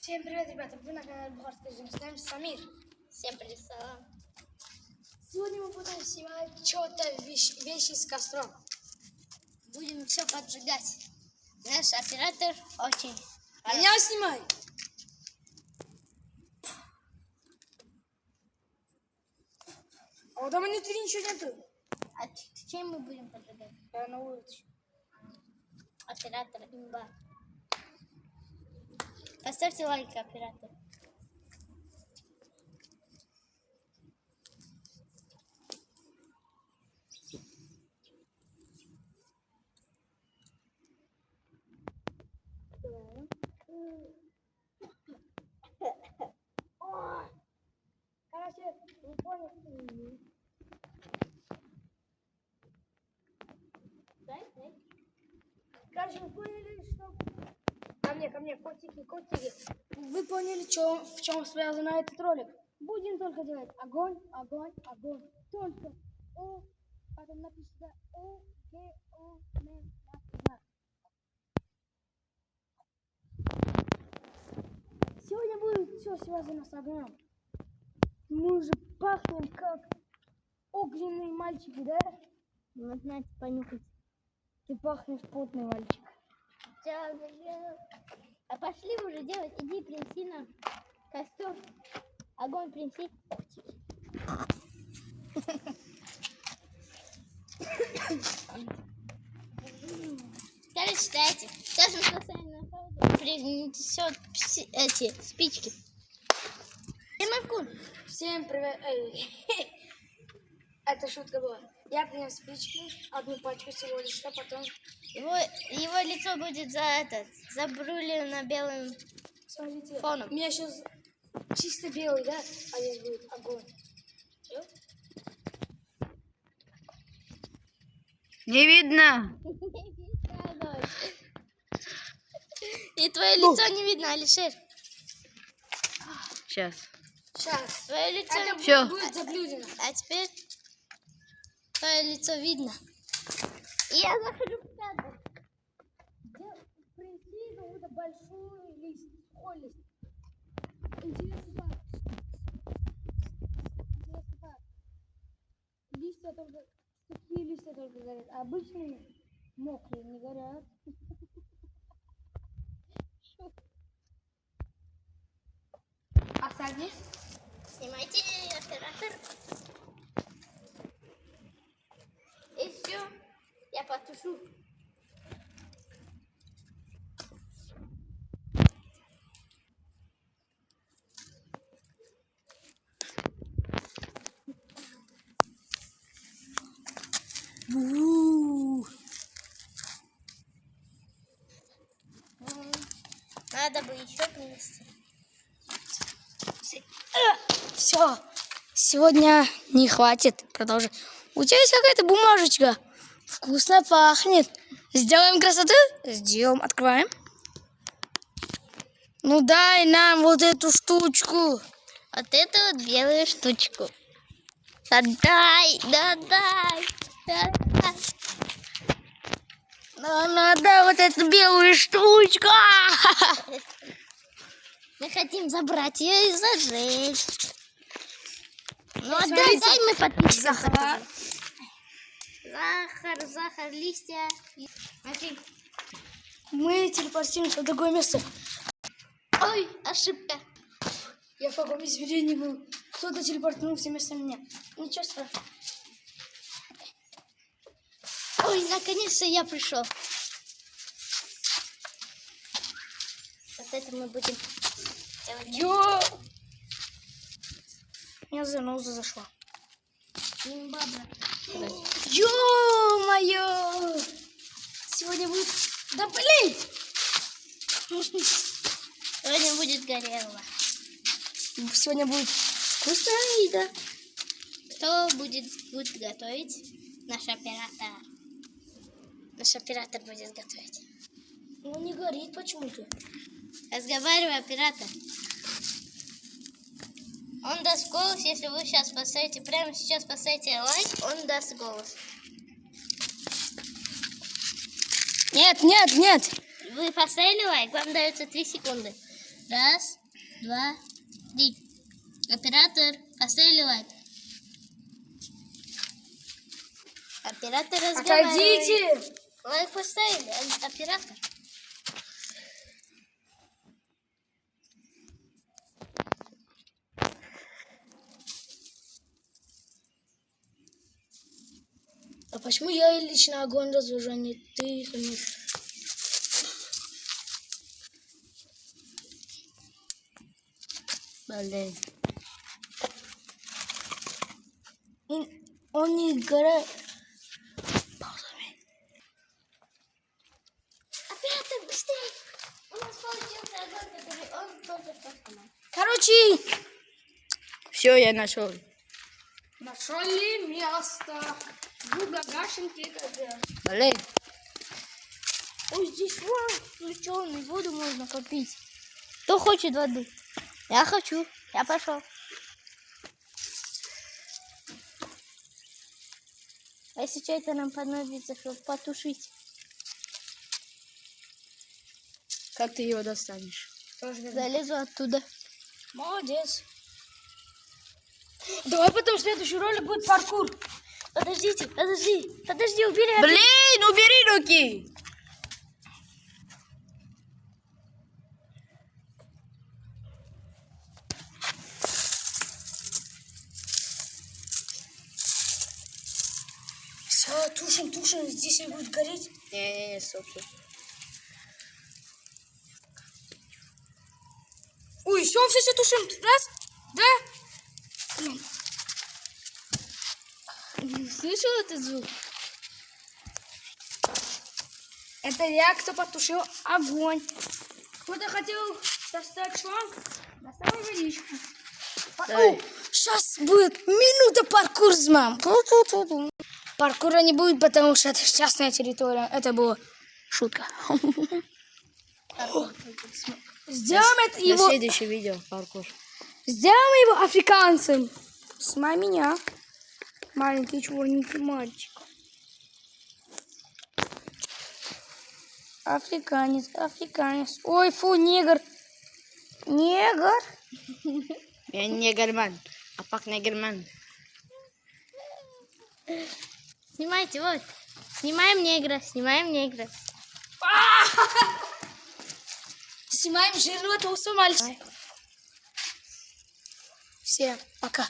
Всем привет, ребята! Вы на канале Бухарская жизнь. С нами Самир. Всем привет. Сегодня мы будем снимать что-то вещи с костром. Будем все поджигать. Наш оператор очень... Меня снимай! А вот там внутри ничего нету. А чем мы будем поджигать? Я на улице. Оператор имба. Поставьте лайк, оператор. Короче, вы поняли. Короче, вы поняли, что... Ко мне, котики. Вы поняли, в чем связан этот ролик? Будем только делать огонь. Только О, потом напишите О, Г, О, Н, Н. Сегодня будет все связано с огнем. Мы уже пахнем как огненные мальчики, да? Ну, знаете, понюхать. Ты пахнешь потный мальчик. А пошли уже делать. Иди, принеси нам костер. Огонь принеси. Короче, читайте. Сейчас мы поставим на паузу. Принесет эти спички. Всем привет. Это шутка была. Я принес спички, одну пачку всего лишь, а потом... Его лицо будет забрулено белым Смотрите, фоном. у меня сейчас чисто белый, да? А здесь будет огонь. Не видно. И твое лицо не видно, Алишер. Сейчас. Сейчас. Твое лицо Это Всё. будет заблюдено. А теперь твое лицо видно. И я захожу в кадр. Принеси какой-то большой лист, сухой лист. Интересно как? Листья только, такие листья только горят, а обычные мокрые не горят. А садись. Снимайте, оператор. И все. Я потушу. Надо бы еще принести. Все. Сегодня не хватит. Продолжим. У тебя есть какая-то бумажечка. Вкусно пахнет. Сделаем красоту? Сделаем. Открываем. Ну дай нам вот эту штучку. Вот эту вот белую штучку. Отдай. Надо вот эту белую штучку. Мы хотим забрать ее и зажечь. Ну, Смотрите. дай мы подпишем. Захар. Сахар, листья. Смотри. Мы телепортируемся в другое место. Ой, ошибка. Я в каком измерении был? Кто-то телепортнулся вместо меня. Ничего страшного. Ой, наконец-то я пришел. Вот это мы будем делать. Йо! У меня заноза зашла. Ё-моё! Сегодня будет... Да блин! Сегодня будет горело. Сегодня будет вкусная еда. Кто будет готовить? Наш оператор. Наш оператор будет готовить. Ну не горит почему-то. Разговаривай, оператор. Он даст голос, если вы сейчас поставите, прямо сейчас поставите лайк, он даст голос. Нет. Вы поставили лайк, вам дается 3 секунды. Раз, два, три. Оператор, поставили лайк. Оператор разговаривает. Отойдите! Лайк поставили, оператор. А почему я лично огонь развожу, а не ты, конечно? Блин. Он не горит. Оператор, быстрее. У нас получился огонь, который он только что сломал. Короче, Все, я нашел. нашли место. Друга Гашенки. Блин. Ой, здесь вон включенный, воду можно попить. Кто хочет воды? Я хочу. Я пошел. А если что-то нам понадобится, чтобы потушить? Как ты его достанешь? Залезу оттуда. Молодец. Давай потом следующий ролик будет паркур. Подождите, подожди, убери. Блин, убери руки. Все, тушим, здесь не будет гореть. Не, стоп. Ой, все тушим. Раз, да? Блин. Слышал этот звук? Это я, кто потушил огонь. Кто-то хотел достать шланг? Доставай водичку. Давай. Сейчас будет минута паркур с мам. Паркура не будет, потому что это частная территория. Это была шутка. Сделаем это На его. следующее видео паркур. Сделаем его африканцем. Снимай меня. Маленький черненький мальчик. Африканец. Ой, фу, негр. Негр. Я не герман, а пак не герман. Снимайте, вот. Снимаем негра. Снимаем жирного толстого мальчика. Всем пока.